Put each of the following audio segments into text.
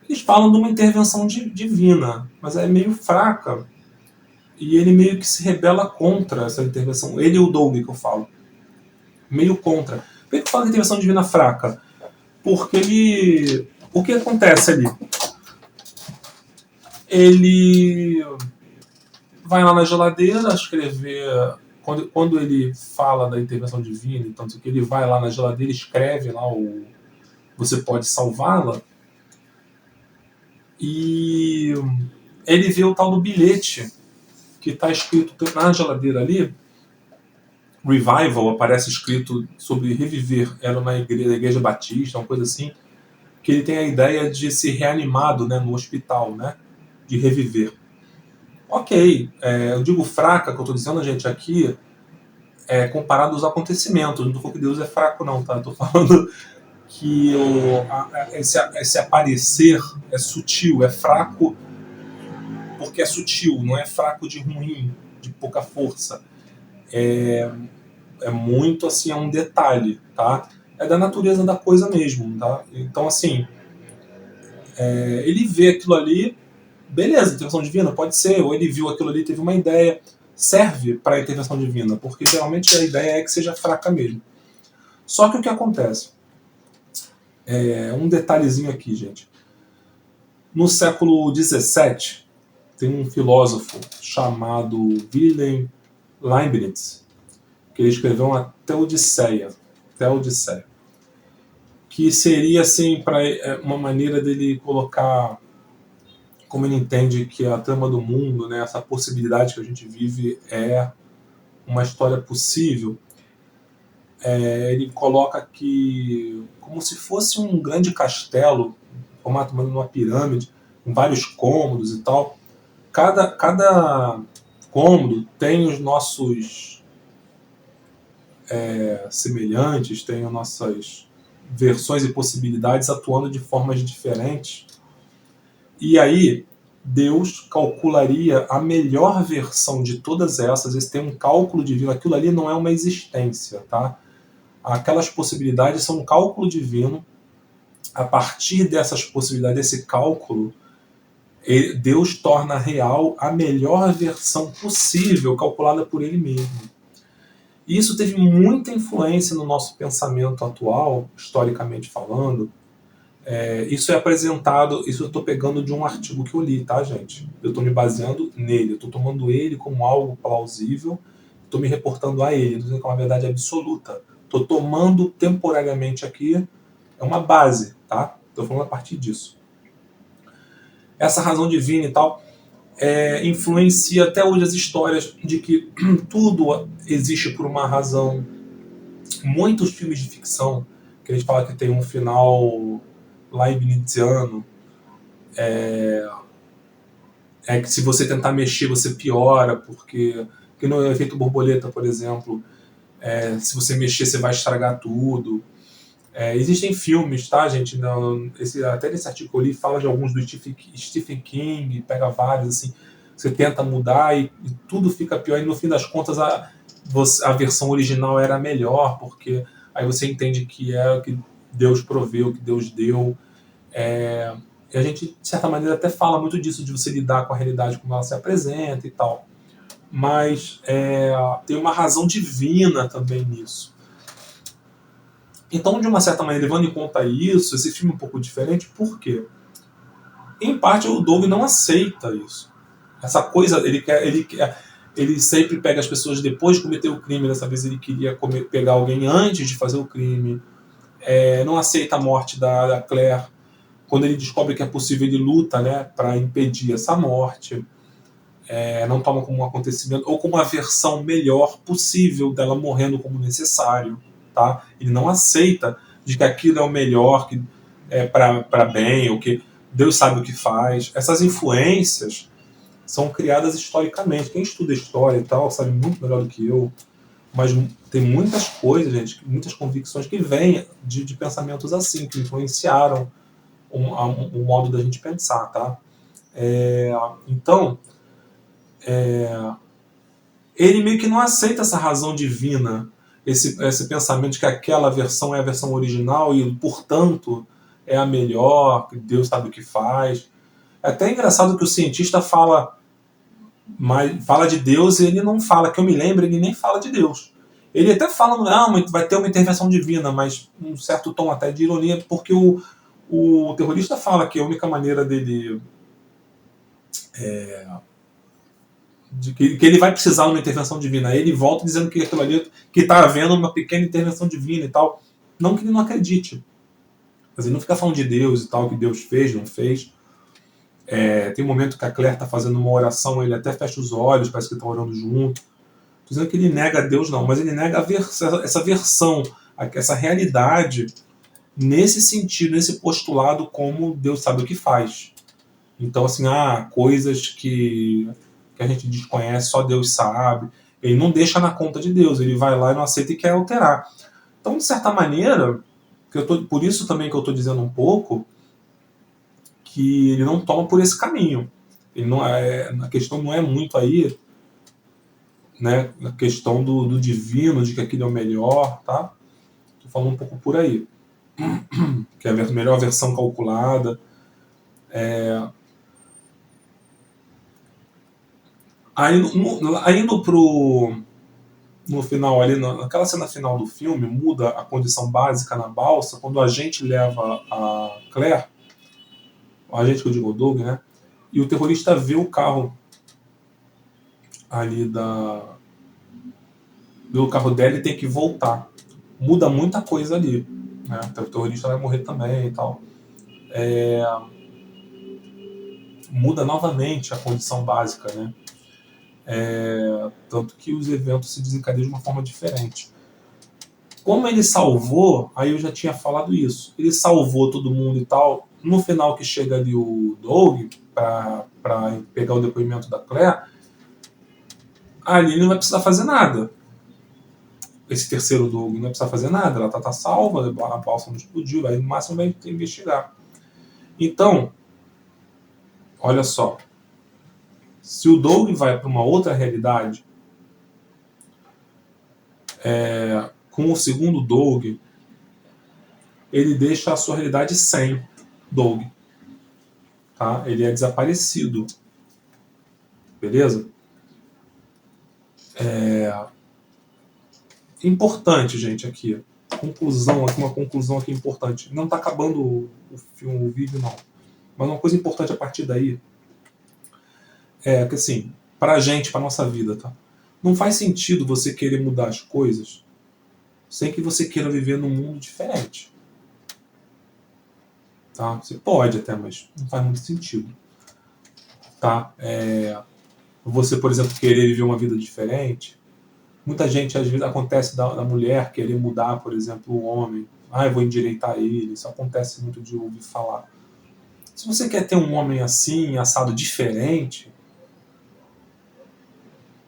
Eles falam de uma intervenção divina, mas é meio fraca. E ele meio que se rebela contra essa intervenção. Ele e o Doug, que eu falo. Meio contra. Por que eu falo de intervenção divina fraca? Porque ele... O que acontece ali? Ele vai lá na geladeira escrever... Quando ele fala da intervenção divina, então ele vai lá na geladeira, escreve lá o... Você pode salvá-la. E ele vê o tal do bilhete que está escrito na geladeira ali. Revival, aparece escrito sobre reviver. Era na igreja batista, uma coisa assim. Que ele tem a ideia de ser reanimado, né, no hospital, né, de reviver. Ok, eu digo fraca, que eu estou dizendo, gente, aqui, comparado aos acontecimentos. Não estou falando que Deus é fraco, não, tá? Estou falando que esse aparecer é sutil, é fraco porque é sutil, não é fraco de ruim, de pouca força. É muito assim, é um detalhe, tá? É da natureza da coisa mesmo, tá? Então, assim, ele vê aquilo ali, beleza, intervenção divina, pode ser, ou ele viu aquilo ali, teve uma ideia, serve para a intervenção divina, porque geralmente a ideia é que seja fraca mesmo. Só que o que acontece? Um detalhezinho aqui, gente. No século XVII, tem um filósofo chamado Wilhelm Leibniz, que ele escreveu uma Teodiceia, que seria assim para uma maneira dele colocar como ele entende que a trama do mundo, né, essa possibilidade que a gente vive é uma história possível. Ele coloca que como se fosse um grande castelo, formato de uma pirâmide, com vários cômodos e tal. Cada cômodo tem os nossos semelhantes, tem as nossas versões e possibilidades atuando de formas diferentes. E aí, Deus calcularia a melhor versão de todas essas. Esse tem um cálculo divino. Aquilo ali não é uma existência, tá? Aquelas possibilidades são um cálculo divino. A partir dessas possibilidades, desse cálculo, Deus torna real a melhor versão possível, calculada por Ele mesmo. E isso teve muita influência no nosso pensamento atual, historicamente falando. Isso é apresentado, isso eu estou pegando de um artigo que eu li, tá, gente? Eu estou me baseando nele, eu estou tomando ele como algo plausível, estou me reportando a ele, não dizendo que é uma verdade absoluta. Estou tomando temporariamente aqui, é uma base, tá? Estou falando a partir disso. Essa razão divina e tal influencia até hoje as histórias de que tudo existe por uma razão. Muitos filmes de ficção, que a gente fala que tem um final leibniziano, que se você tentar mexer você piora, porque que no efeito borboleta, por exemplo, se você mexer você vai estragar tudo. Existem filmes, tá, gente? Até nesse artigo que eu li fala de alguns do Stephen King, pega vários, assim, você tenta mudar e tudo fica pior, e no fim das contas a versão original era melhor, porque aí você entende que é o que Deus proveu, que Deus deu. E a gente, de certa maneira, até fala muito disso, de você lidar com a realidade como ela se apresenta e tal. Mas tem uma razão divina também nisso. Então, de uma certa maneira, levando em conta isso, esse filme é um pouco diferente, por quê? Em parte, o Doug não aceita isso. Essa coisa, ele sempre pega as pessoas depois de cometer o crime. Dessa vez ele queria pegar alguém antes de fazer o crime. Não aceita a morte da Claire. Quando ele descobre que é possível, ele luta, né, para impedir essa morte. Não toma como um acontecimento, ou como a versão melhor possível dela morrendo como necessário. Tá? Ele não aceita de que aquilo é o melhor, que é para bem, ou que Deus sabe o que faz. Essas influências são criadas historicamente. Quem estuda história e tal sabe muito melhor do que eu, mas tem muitas coisas, gente, muitas convicções que vêm de pensamentos assim, que influenciaram o modo da gente pensar, tá? Então, ele meio que não aceita essa razão divina, esse pensamento de que aquela versão é a versão original e, portanto, é a melhor, que Deus sabe o que faz. É até engraçado que o cientista fala de Deus e ele não fala, que eu me lembro, ele nem fala de Deus. Ele até fala, não, vai ter uma intervenção divina, mas um certo tom até de ironia, porque o terrorista fala que a única maneira dele que ele vai precisar de uma intervenção divina. Aí ele volta dizendo que aquilo ali, que está havendo uma pequena intervenção divina e tal. Não que ele não acredite. Mas ele não fica falando de Deus e tal, que Deus fez, não fez. Tem um momento que a Claire está fazendo uma oração, ele até fecha os olhos, parece que está orando junto. Estou dizendo que ele nega a Deus, não, mas ele nega essa versão, essa realidade, nesse sentido, nesse postulado, como Deus sabe o que faz. Então, assim, coisas que a gente desconhece, só Deus sabe. Ele não deixa na conta de Deus, ele vai lá e não aceita e quer alterar. Então, de certa maneira, por isso também que eu estou dizendo um pouco, que ele não toma por esse caminho. A questão não é muito aí, né, a questão do divino, de que aquilo é o melhor, tá? Estou falando um pouco por aí. Que é a melhor versão calculada. Aí, indo no final, ali, naquela cena final do filme, muda a condição básica na balsa, quando a gente leva a Claire, a gente que eu digo o Doug, né? E o terrorista vê o carro ali vê o carro dela e tem que voltar. Muda muita coisa ali, né? O terrorista vai morrer também e tal. Muda novamente a condição básica, né? Tanto que os eventos se desencadeiam de uma forma diferente. Como ele salvou, aí eu já tinha falado isso, ele salvou todo mundo e tal. No final que chega ali o Doug para pegar o depoimento da Claire, ali ele não vai precisar fazer nada. Esse terceiro Doug não vai precisar fazer nada, ela tá salva, a balsa não explodiu, aí no máximo vai investigar. Então, olha só, se o Doug vai para uma outra realidade, com o segundo Doug, ele deixa a sua realidade sem Doug. Tá? Ele é desaparecido. Beleza? Importante, gente, aqui. Uma conclusão aqui importante. Não está acabando o filme, o vídeo, não. Mas uma coisa importante a partir daí é que, assim, pra gente, pra nossa vida, tá? Não faz sentido você querer mudar as coisas sem que você queira viver num mundo diferente. Tá? Você pode até, mas não faz muito sentido. Tá? Você, por exemplo, querer viver uma vida diferente. Muita gente, às vezes, acontece da mulher querer mudar, por exemplo, o homem. Eu vou endireitar ele. Isso acontece muito de ouvir falar. Se você quer ter um homem assim, assado, diferente,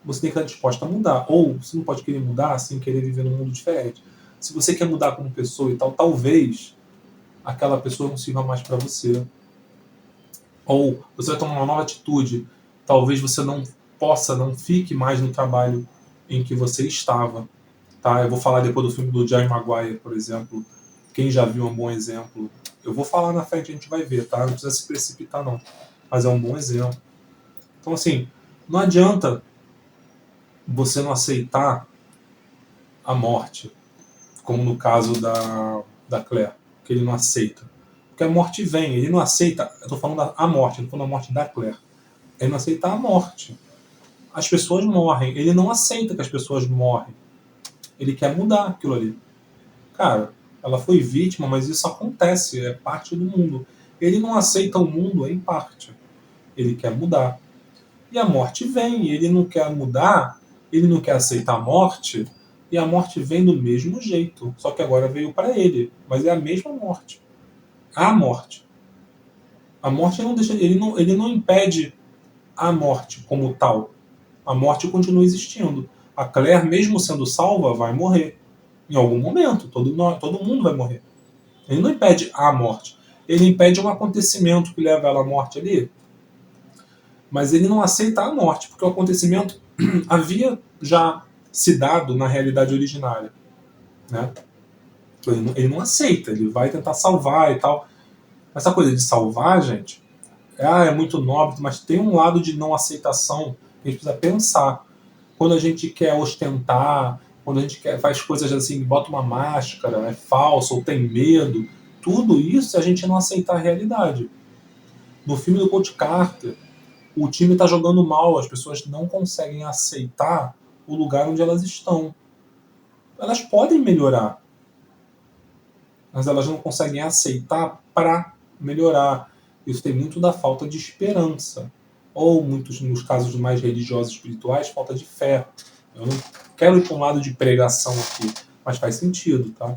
você tem que estar disposto a mudar. Ou você não pode querer mudar sem querer viver num mundo diferente. Se você quer mudar como pessoa e tal, talvez aquela pessoa não sirva mais para você. Ou você vai tomar uma nova atitude. Talvez você não fique mais no trabalho em que você estava. Tá? Eu vou falar depois do filme do Jerry Maguire, por exemplo. Quem já viu é um bom exemplo. Eu vou falar na frente, a gente vai ver, tá? Não precisa se precipitar, não. Mas é um bom exemplo. Então, assim, não adianta você não aceitar a morte, como no caso da Claire, que ele não aceita. Porque a morte vem, ele não aceita, eu estou falando da morte, eu estou falando da morte da Claire. Ele não aceita a morte. As pessoas morrem, ele não aceita que as pessoas morrem. Ele quer mudar aquilo ali. Cara, ela foi vítima, mas isso acontece, é parte do mundo. Ele não aceita o mundo em parte. Ele quer mudar. E a morte vem, e ele não quer mudar, ele não quer aceitar a morte, e a morte vem do mesmo jeito. Só que agora veio para ele, mas é a mesma morte. A morte. A morte não deixa, ele não impede a morte como tal. A morte continua existindo. A Claire, mesmo sendo salva, vai morrer. Em algum momento, todo mundo vai morrer. Ele não impede a morte. Ele impede um acontecimento que leva ela à morte ali. Mas ele não aceita a morte, porque o acontecimento havia já se dado na realidade originária. Né? Ele não aceita, ele vai tentar salvar e tal. Essa coisa de salvar, gente, é muito nobre, mas tem um lado de não aceitação que a gente precisa pensar. Quando a gente quer ostentar, quando a gente faz coisas assim, bota uma máscara, é falso, ou tem medo, tudo isso é a gente não aceitar a realidade. No filme do Coach Carter, o time está jogando mal, as pessoas não conseguem aceitar o lugar onde elas estão. Elas podem melhorar, mas elas não conseguem aceitar para melhorar. Isso tem muito da falta de esperança. Ou, muitos nos casos mais religiosos e espirituais, falta de fé. Eu não quero ir para um lado de pregação aqui, mas faz sentido, tá?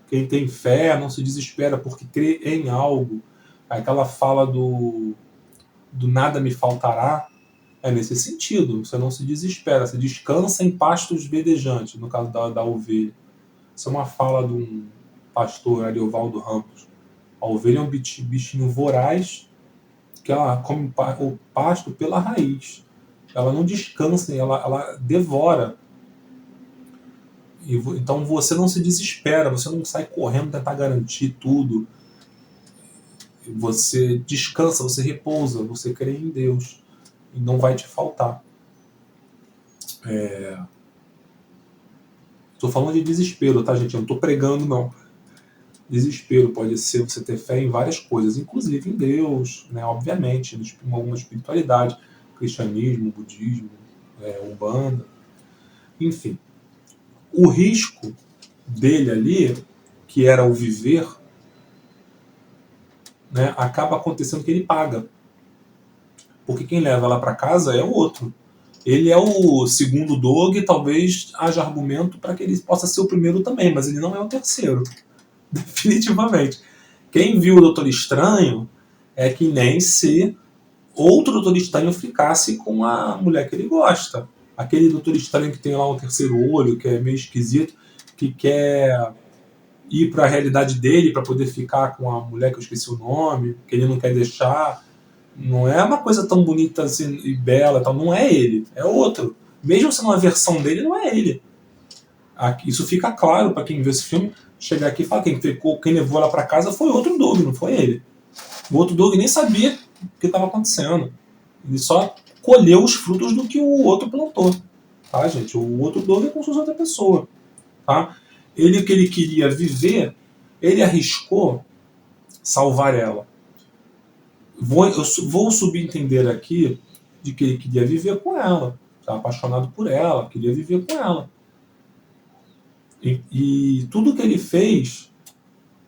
Quem tem fé não se desespera porque crê em algo. Aquela fala do nada me faltará é nesse sentido. Você não se desespera, você descansa em pastos verdejantes, no caso da ovelha. Isso é uma fala de um pastor, Ariovaldo Ramos. A ovelha é um bichinho voraz que ela come o pasto pela raiz. Ela não descansa, ela devora. Então você não se desespera, você não sai correndo tentar garantir tudo. Você descansa, você repousa, você crê em Deus. E não vai te faltar. Estou falando de desespero, tá, gente? Eu não estou pregando, não. Desespero pode ser você ter fé em várias coisas, inclusive em Deus, né? Obviamente, em alguma espiritualidade, cristianismo, budismo, umbanda, enfim. O risco dele ali, que era o viver, né, acaba acontecendo que ele paga. Porque quem leva ela para casa é o outro. Ele é o segundo Doug, talvez haja argumento para que ele possa ser o primeiro também, mas ele não é o terceiro. Definitivamente. Quem viu o Doutor Estranho é que nem se outro Doutor Estranho ficasse com a mulher que ele gosta. Aquele Doutor Estranho que tem lá o terceiro olho, que é meio esquisito, que quer ir para a realidade dele para poder ficar com a mulher que eu esqueci o nome, que ele não quer deixar. Não é uma coisa tão bonita assim, e bela, tal. Não é ele, é outro. Mesmo sendo uma versão dele, não é ele. Isso fica claro para quem vê esse filme. Chegar aqui e falar quem levou ela para casa foi outro Doug, não foi ele. O outro Doug nem sabia o que estava acontecendo. Ele só colheu os frutos do que o outro plantou. Tá, gente? O outro Doug é como se fosse outra pessoa. Tá? Ele, que ele queria viver, ele arriscou salvar ela. Eu vou subentender aqui de que ele queria viver com ela. Estava apaixonado por ela, queria viver com ela. E tudo que ele fez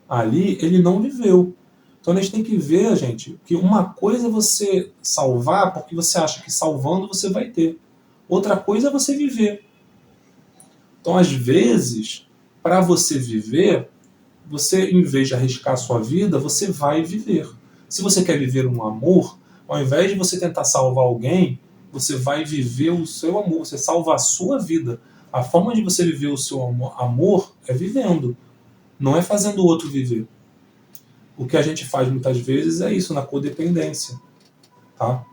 ali, ele não viveu. Então a gente tem que ver, gente, que uma coisa é você salvar porque você acha que salvando você vai ter. Outra coisa é você viver. Então, às vezes, para você viver, você, em vez de arriscar a sua vida, você vai viver. Se você quer viver um amor, ao invés de você tentar salvar alguém, você vai viver o seu amor, você salva a sua vida. A forma de você viver o seu amor é vivendo, não é fazendo o outro viver. O que a gente faz muitas vezes é isso, na codependência. Tá?